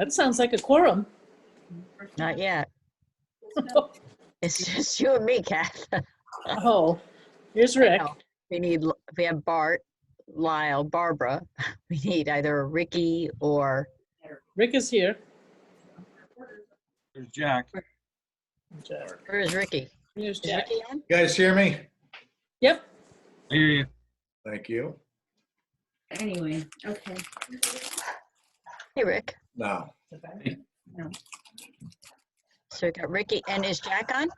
That sounds like a quorum. Not yet. It's just you and me, Kath. Oh, here's Rick. No, we have Bart, Lyle, Barbara. We need either Ricky or Rick is here. There's Jack. Jack. where is Ricky? Here's Is Jack. Ricky on? You guys hear me? Yep. I hear you. Thank you. Anyway, okay. Hey, Rick. No. So we got Ricky, and is Jack on?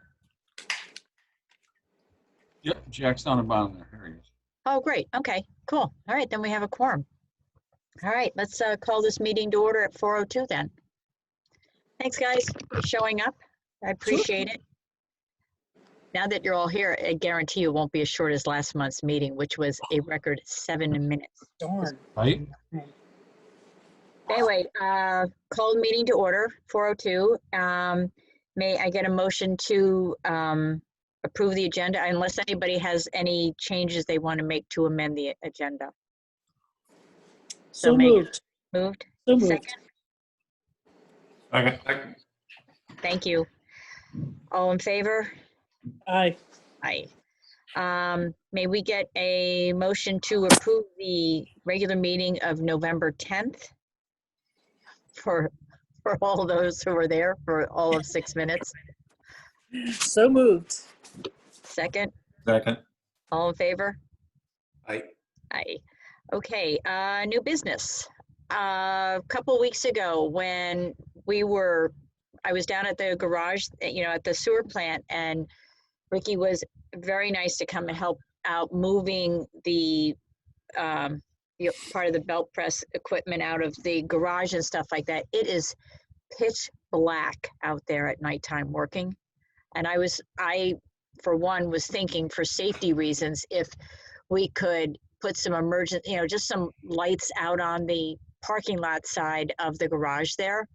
Yep, Jack's down the bottom there. Here he is. Oh, great. Okay, cool. All right, then we have a quorum. All right, let's call this meeting to order at 4:02 then. Thanks, guys, for showing up. I appreciate it. Now that you're all here, I guarantee you it won't be as short as last month's meeting, which was a record 7 minutes. Darn. Right? Anyway, call the meeting to order, 4:02. May I get a motion to approve the agenda unless anybody has any changes they want to make to amend the agenda? So Megan. moved. Moved? So moved. Second? Okay. Thank you. All in favor? Aye. Aye. May we get a motion to approve the regular meeting of November 10th for all those who were there for all of 6 minutes? So moved. Second? Second. All in favor? Aye. Aye. Okay, new business. A couple weeks ago when I was down at the garage, at the sewer plant, and Ricky was very nice to come and help out moving the part of the belt press equipment out of the garage and stuff like that. It is pitch black out there at nighttime working. And I, for one, was thinking for safety reasons, if we could put some just some lights out on the parking lot side of the garage there.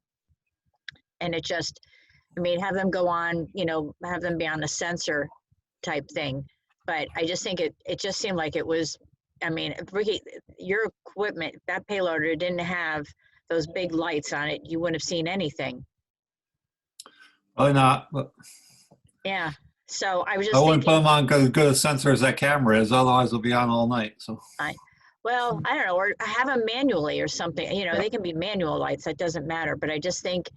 And have them go on, have them be on a sensor type thing. But I just think it just seemed like it was, Ricky, your equipment, that payloader didn't have those big lights on it. You wouldn't have seen anything. Probably not, but Yeah. So I was just I wouldn't put thinking, them on as good a sensor as that camera is, otherwise it'll be on all night, so. well, I don't know, or have them manually or something, they can be manual lights, that doesn't matter. But I just think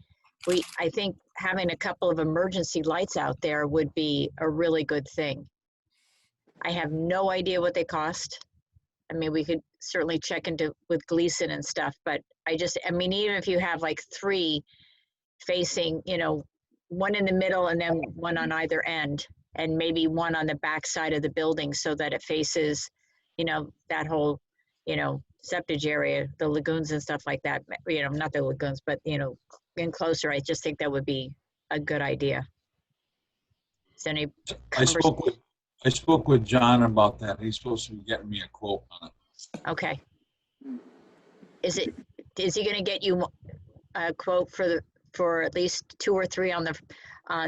I think having a couple of emergency lights out there would be a really good thing. I have no idea what they cost. We could certainly check into with Gleason and stuff, but even if you have like 3 facing, one in the middle and then one on either end, and maybe one on the back side of the building so that it faces, that whole, septage area, the lagoons and stuff like that, not the lagoons, but, in closer, I just think that would be a good idea. Is there any I spoke with John about that. He's supposed to be getting me a quote on it. Okay. Is he going to get you a quote for at least 2 or 3 on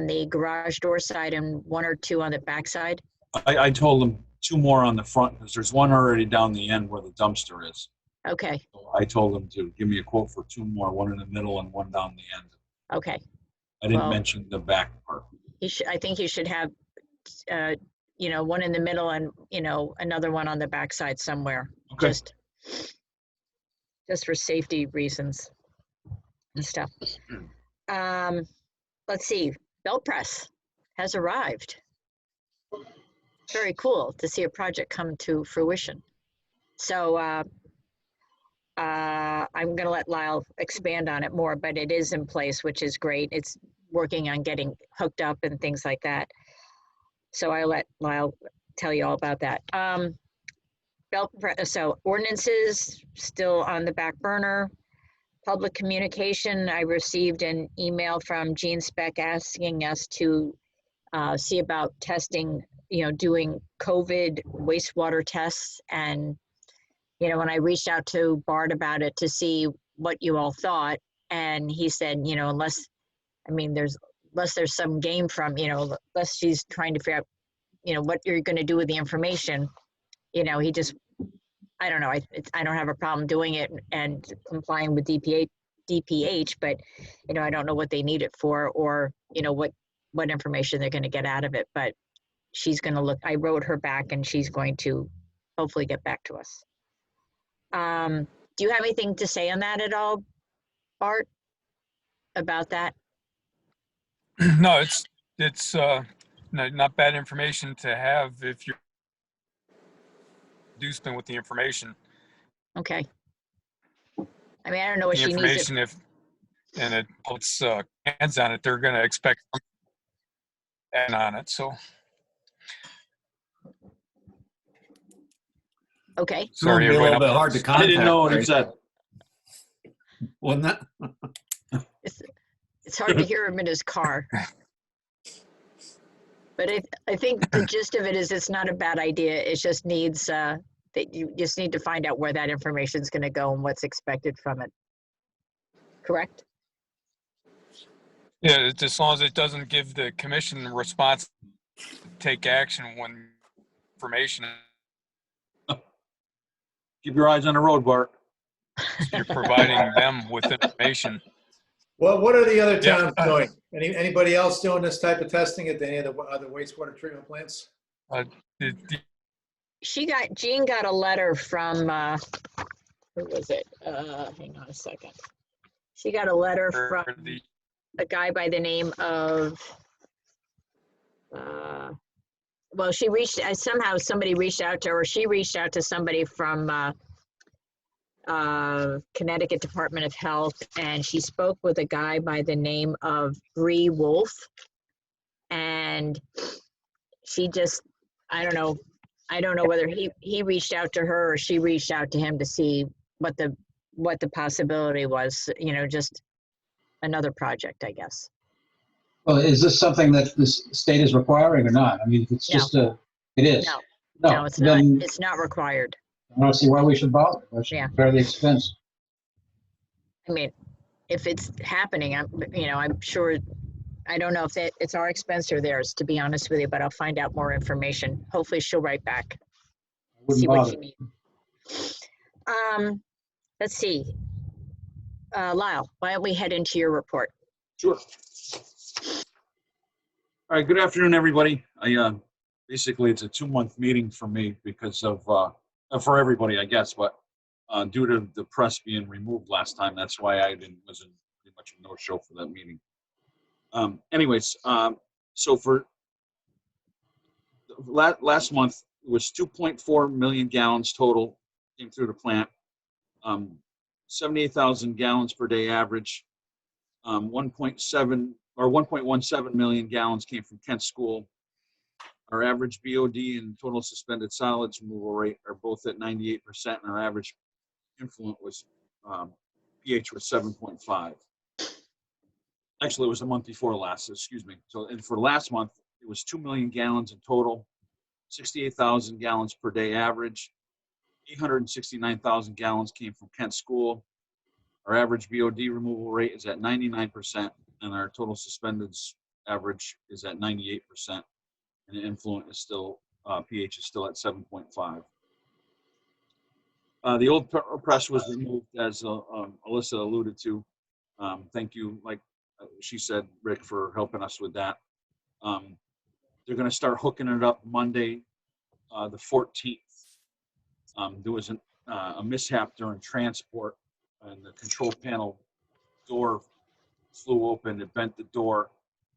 the garage door side and 1 or 2 on the back side? I told him 2 more on the front because there's one already down the end where the dumpster is. Okay. So I told him to give me a quote for 2 more, 1 in the middle and 1 down the end. Okay. I didn't mention the back part. I think you should have, 1 in the middle and, another one on the back side somewhere. Okay. Just for safety reasons and stuff. Let's see. Belt press has arrived. Very cool to see a project come to fruition. So I'm going to let Lyle expand on it more, but it is in place, which is great. It's working on getting hooked up and things like that. So I let Lyle tell you all about that. So ordinances still on the back burner. Public communication, I received an email from Gene Speck asking us to see about testing, doing COVID wastewater tests. And, when I reached out to Bart about it to see what you all thought, and he said, unless there's some game from, unless she's trying to figure out, what you're going to do with the information, he just, I don't know. I don't have a problem doing it and complying with DPH DPH, but, you know, I don't know what they need it for, or, you know, what information they're going to get out of it, but she's going to look, I wrote her back and she's going to hopefully get back to us. Do you have anything to say on that at all, Bart, about that? No, it's not bad information to have if you're inducement with the information. Okay. I mean, I don't know what The she needs it. information, if and it puts hands on it, they're going to expect and on it. So Okay. It's gonna sorry, be a everyone little bit else. hard to I contact. didn't know what he right? said. Wasn't that? It's hard to hear him in his car. But I think the gist of it is it's not a bad idea. It just needs, that you just need to find out where that information is going to go and what's expected from it. Correct? Yeah, it's as long as it doesn't give the commission response to take action when information Keep your eyes on the road, Bart. you're providing them with information. Well, what are the other Yeah. towns doing? Anybody else doing this type of testing at any of the other wastewater treatment plants? Jean got a letter from, who was it? Hang on a second. She got a letter from a guy by the name of, well, she reached, somehow somebody reached out to her, or she reached out to somebody from Connecticut Department of Health, and she spoke with a guy by the name of Bree Wolf. And she just, I don't know whether he reached out to her or she reached out to him to see what the possibility was, you know, just another project, I guess. Well, is this something that the state is requiring or not? I mean, if it's No. just it is. No, it's not. Then It's not required. I don't see why we should bother. We should Yeah. bear the expense. I mean, if it's happening, I'm sure, I don't know if it's our expense or theirs, to be honest with you, but I'll find out more information. Hopefully she'll write back, I wouldn't see what bother. she needs. Let's see. Lyle, why don't we head into your report? Sure. All right, good afternoon, everybody. Basically, it's a 2-month meeting for me because of, for everybody, I guess, but due to the press being removed last time, that's why I wasn't pretty much a no-show for that meeting. Anyways, so for last month, it was 2.4 million gallons total came through the plant, 78,000 gallons per day average, 1.17 million gallons came from Kent School. Our average BOD and total suspended solids removal rate are both at 98%, and our average influent was pH was 7.5. Actually, it was the month before last, excuse me. So, and for last month, it was 2 million gallons in total, 68,000 gallons per day average, 869,000 gallons came from Kent School. Our average BOD removal rate is at 99%, and our total suspended average is at 98%. And the influent is still, pH is still at 7.5. The old press was removed, as Alyssa alluded to. Thank you, like she said, Rick, for helping us with that. They're going to start hooking it up Monday, the 14th. There was a mishap during transport, and the control panel door flew open. It bent the door,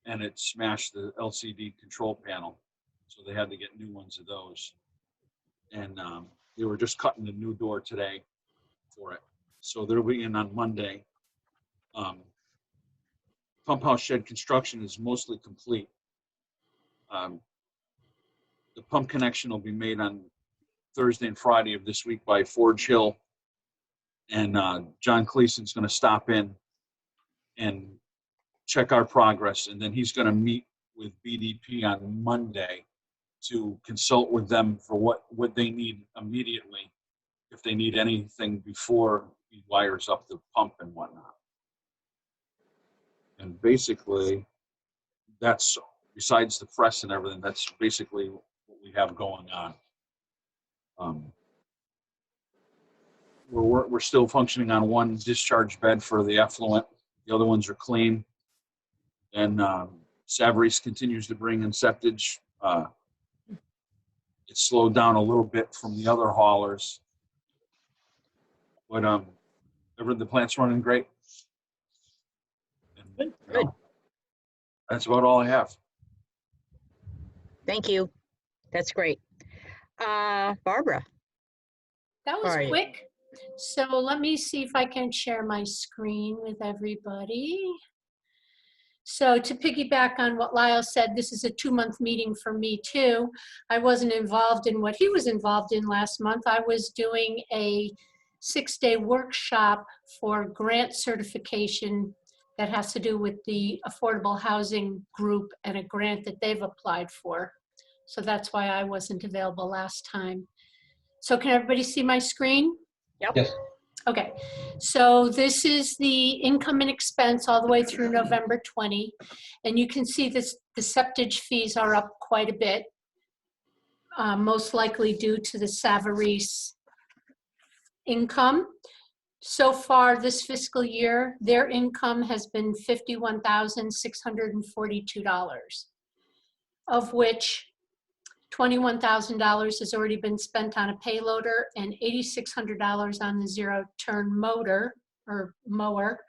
and it smashed the LCD control panel. So they had to get new ones of those. And they were just cutting the new door today for it. So they'll be in on Monday. Pump house shed construction is mostly complete. The pump connection will be made on Thursday and Friday of this week by Forge Hill. And John Cleason's going to stop in and check our progress. And then he's going to meet with BDP on Monday to consult with them for what they need immediately, if they need anything before he wires up the pump and whatnot. And basically, that's, besides the press and everything, that's basically what we have going on. we're still functioning on one discharge bed for the effluent. The other ones are clean. And Savarese continues to bring in septage. It's slowed down a little bit from the other haulers. But the plant's running great. And, Good. That's about all I have. Thank you. That's great. Barbara. That was How are you? quick. So let me see if I can share my screen with everybody. So to piggyback on what Lyle said, this is a 2-month meeting for me too. I wasn't involved in what he was involved in last month. I was doing a 6-day workshop for grant certification that has to do with the affordable housing group and a grant that they've applied for. So that's why I wasn't available last time. So can everybody see my screen? Yes. Okay, so this is the income and expense all the way through November 20. And you can see this, the septage fees are up quite a bit, most likely due to the Savarese income. So far this fiscal year, their income has been $51,642, of which $21,000 has already been spent on a payloader and $8,600 on the zero-turn motor or mower.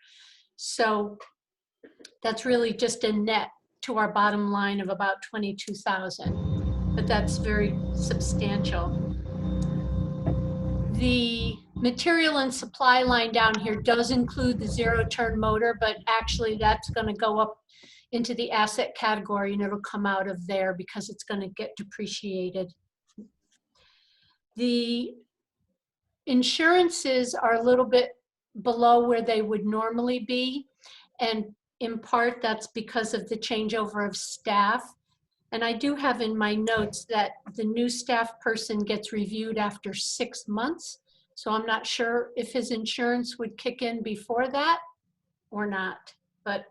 So that's really just a net to our bottom line of about $22,000, but that's very substantial. The material and supply line down here does include the zero-turn motor, but actually that's going to go up into the asset category and it'll come out of there because it's going to get depreciated. The insurances are a little bit below where they would normally be, and in part that's because of the changeover of staff. And I do have in my notes that the new staff person gets reviewed after 6 months. So I'm not sure if his insurance would kick in before that or not, but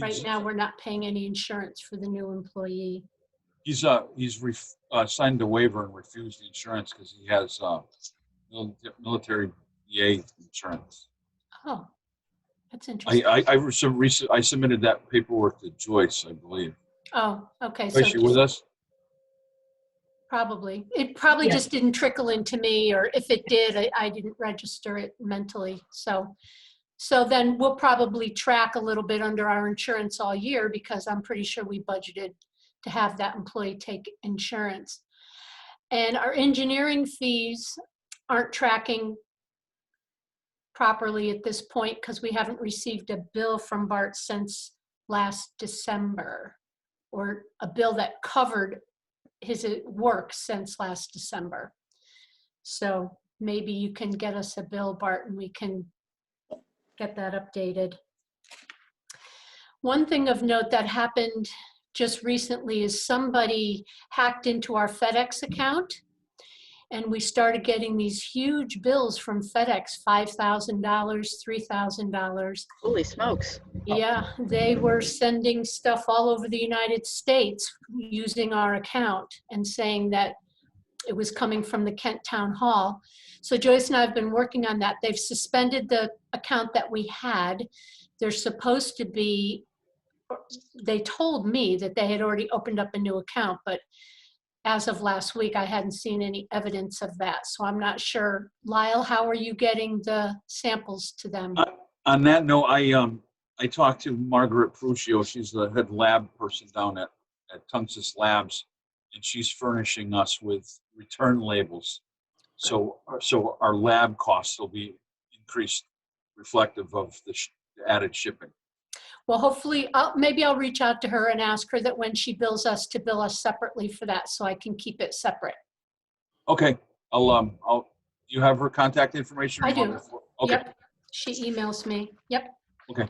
right now we're not paying any insurance for the new employee. He's signed a waiver and refused the insurance because he has military VA insurance. Oh, that's interesting. I submitted that paperwork to Joyce, I believe. Oh, okay. Joyce, you with us? Probably. It probably just didn't trickle into me, or if it did, I didn't register it mentally. So then we'll probably track a little bit under our insurance all year because I'm pretty sure we budgeted to have that employee take insurance. And our engineering fees aren't tracking properly at this point because we haven't received a bill from Bart since last December, or a bill that covered his work since last December. So maybe you can get us a bill, Bart, and we can get that updated. One thing of note that happened just recently is somebody hacked into our FedEx account, and we started getting these huge bills from FedEx, $5,000, $3,000. Holy smokes. Yeah, they were sending stuff all over the United States using our account and saying that it was coming from the Kent Town Hall. So Joyce and I have been working on that. They've suspended the account that we had. They're supposed to be, they told me that they had already opened up a new account, but as of last week, I hadn't seen any evidence of that. So I'm not sure. Lyle, how are you getting the samples to them? On that note, I talked to Margaret Pruccio. She's the head lab person down at Tungus Labs, and she's furnishing us with return labels. So our lab costs will be increased, reflective of the added shipping. Well, hopefully, maybe I'll reach out to her and ask her that when she bills us to bill us separately for that, so I can keep it separate. Okay, you have her contact information? I do. Okay. Yep. She emails me. Yep. Okay.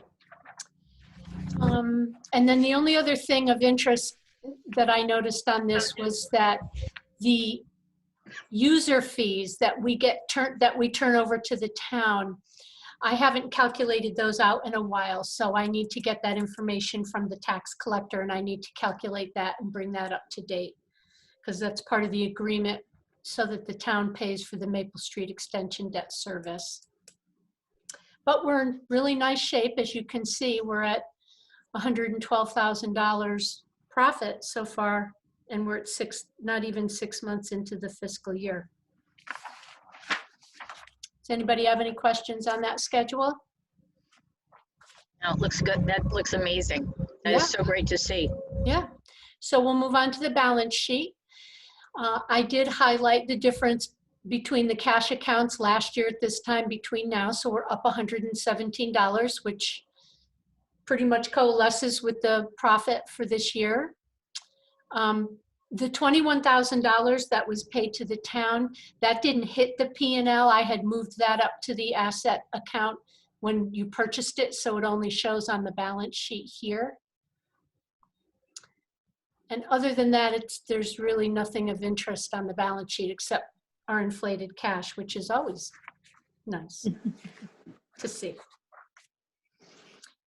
And then the only other thing of interest that I noticed on this was that the user fees that we turn over to the town, I haven't calculated those out in a while, so I need to get that information from the tax collector, and I need to calculate that and bring that up to date because that's part of the agreement so that the town pays for the Maple Street Extension debt service. But we're in really nice shape. As you can see, we're at $112,000 profit so far, and we're at not even 6 months into the fiscal year. Does anybody have any questions on that schedule? No, it looks good. That looks amazing. That is so great to see. Yeah, so we'll move on to the balance sheet. I did highlight the difference between the cash accounts last year at this time between now, so we're up $117, which pretty much coalesces with the profit for this year. The $21,000 that was paid to the town, that didn't hit the P&L. I had moved that up to the asset account when you purchased it, so it only shows on the balance sheet here. And other than that, there's really nothing of interest on the balance sheet except our inflated cash, which is always nice to see.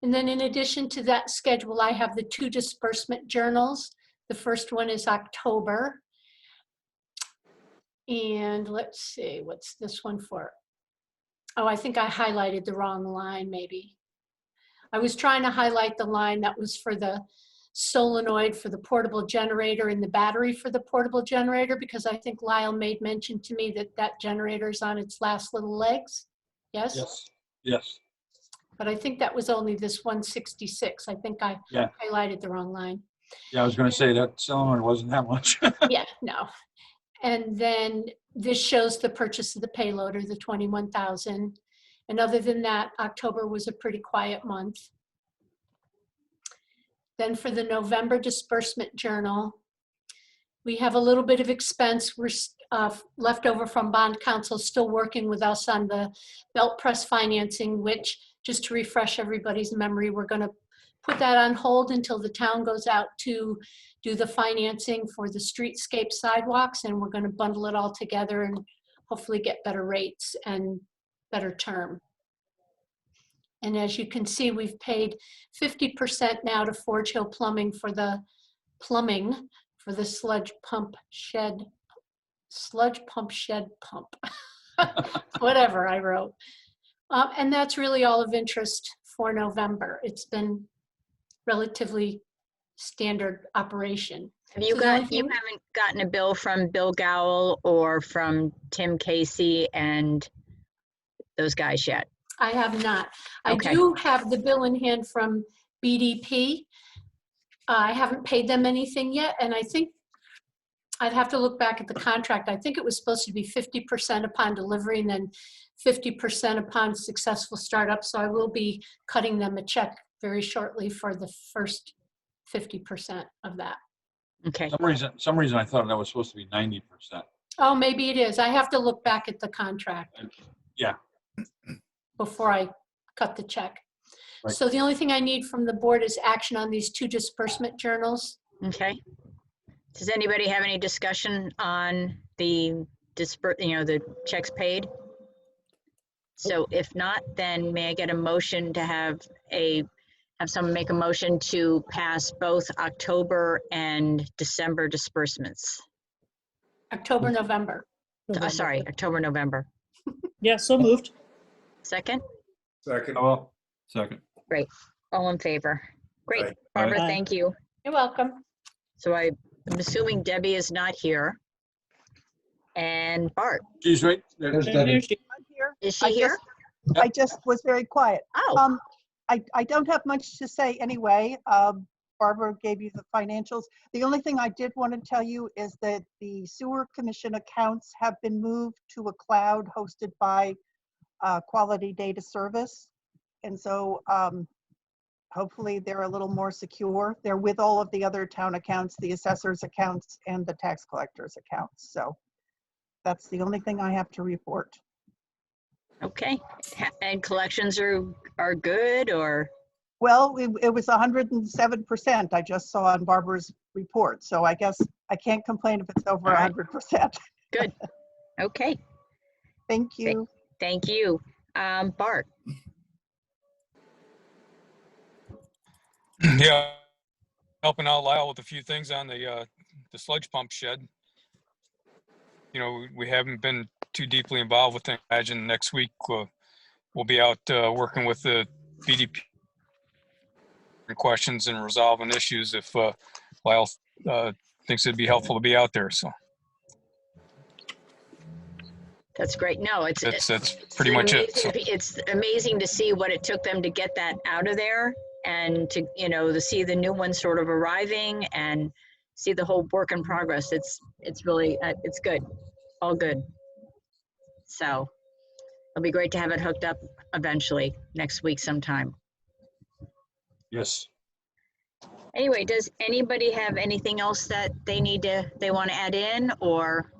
And then in addition to that schedule, I have the 2 disbursement journals. The first one is October. And let's see, what's this one for? Oh, I think I highlighted the wrong line maybe. I was trying to highlight the line that was for the solenoid for the portable generator and the battery for the portable generator, because I think Lyle made mention to me that that generator is on its last little legs. Yes? Yes, yes. But I think that was only this 166. I think I Yeah. highlighted the wrong line. Yeah, I was gonna say that cylinder wasn't that much. Yeah, no. And then this shows the purchase of the payloader, the 21,000. And other than that, October was a pretty quiet month. Then for the November disbursement journal, we have a little bit of expense. We're left over from bond council, still working with us on the belt press financing, which, just to refresh everybody's memory, we're going to put that on hold until the town goes out to do the financing for the streetscape sidewalks, and we're going to bundle it all together and hopefully get better rates and better term. And as you can see, we've paid 50% now to Forge Hill Plumbing for the plumbing for the sludge pump shed pump, whatever I wrote. And that's really all of interest for November. It's been relatively standard operation. Have you So the only you thing- haven't gotten a bill from Bill Gowell or from Tim Casey and those guys yet? I have not. I Okay. do have the bill in hand from BDP. I haven't paid them anything yet, and I think I'd have to look back at the contract. I think it was supposed to be 50% upon delivery and then 50% upon successful startup. So I will be cutting them a check very shortly for the first 50% of that. Okay. Some reason I thought that was supposed to be 90%. Oh, maybe it is. I have to look back at the contract. Yeah. Before I cut the check. Right. So the only thing I need from the board is action on these 2 disbursement journals. Okay. Does anybody have any discussion on the the checks paid? So if not, then may I get a motion to have someone make a motion to pass both October and December disbursements? October, November. Sorry, October, November. Yeah, so moved. Second? Second. Oh, second. All in favor? Great. Aye. Barbara, Aye. thank you. You're welcome. So I'm assuming Debbie is not here. And Bart, She's right there. There's There Debbie. she- is she here? I just was very quiet. Oh, I don't have much to say anyway. Barbara gave you the financials. The only thing I did want to tell you is that the sewer commission accounts have been moved to a cloud hosted by Quality Data Service. And so hopefully they're a little more secure. They're with all of the other town accounts, the assessor's accounts and the tax collector's accounts. So that's the only thing I have to report. okay. And collections are good, or? Well, it was 107%. I just saw on Barbara's report. So I guess I can't complain if it's over All right. 100%. Good. Okay, Thank you. thank you. Bart, Yeah, helping out Lyle with a few things on the sludge pump shed. we haven't been too deeply involved with it. I imagine next week we'll be out working with the BDP questions and resolving issues if Lyle thinks it'd be helpful to be out there. So That's great. No, it's that's pretty much it. So. It's amazing to see what it took them to get that out of there, and to to see the new one sort of arriving and see the whole work in progress. It's really it's good, all good. So it'll be great to have it hooked up eventually next week sometime. Yes. Anyway, does anybody have anything else that they want to add in, or?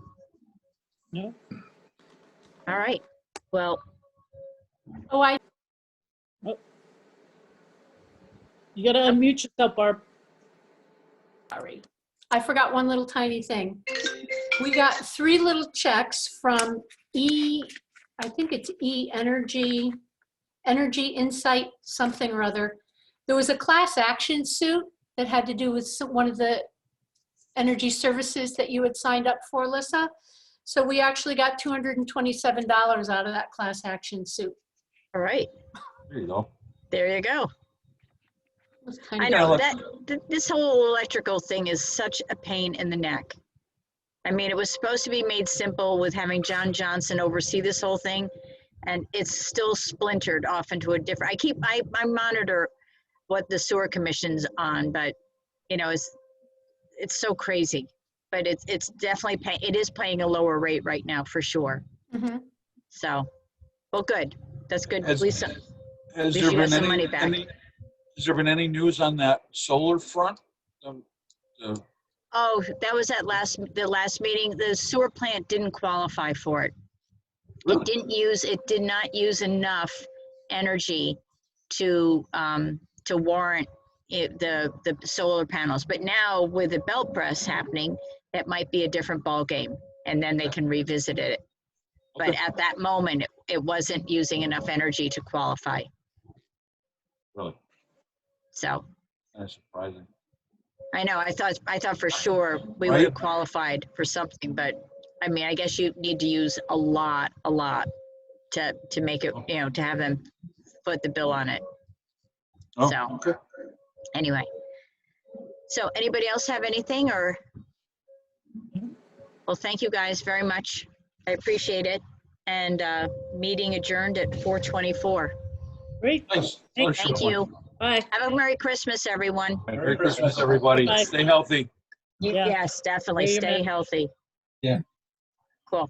No. All right. Well, Oh, You gotta unmute yourself, Barb. sorry. I forgot one little tiny thing. We got 3 little checks from I think it's Energy Insight, something or other. There was a class action suit that had to do with one of the energy services that you had signed up for, Lissa. So we actually got $227 out of that class action suit. all right. There you go. There you go. It was kind I of- know this whole electrical thing is such a pain in the neck. I mean, it was supposed to be made simple with having John Johnson oversee this whole thing, and it's still splintered off into a different. I monitor what the sewer commission's on, but it's so crazy. But it's definitely it is paying a lower rate right now for sure. Mhm. So, well, good. That's good. Has- Lisa, Has least there you got been some money back. has there been any news on that solar front? oh, that was at the last meeting. The sewer plant didn't qualify for it. Really? It did not use enough energy to warrant the solar panels. But now with the belt press happening, that might be a different ballgame, and then they can revisit it. But Okay. at that moment, it wasn't using enough energy to qualify. Really? So That's surprising. I know, I thought for sure we would have qualified for something, but I mean, I guess you need to use a lot to make it, to have them foot the bill on it. Oh, So- okay. Anyway, so anybody else have anything, or? Well, thank you guys very much. I appreciate it. And meeting adjourned at 4:24. Great. Thanks. Thank you. Bye. Have a Merry Christmas, everyone. Merry Christmas, everybody. Bye. Stay healthy. You- Yeah. Yes, definitely. Wear your Stay mask. healthy. Yeah. Cool.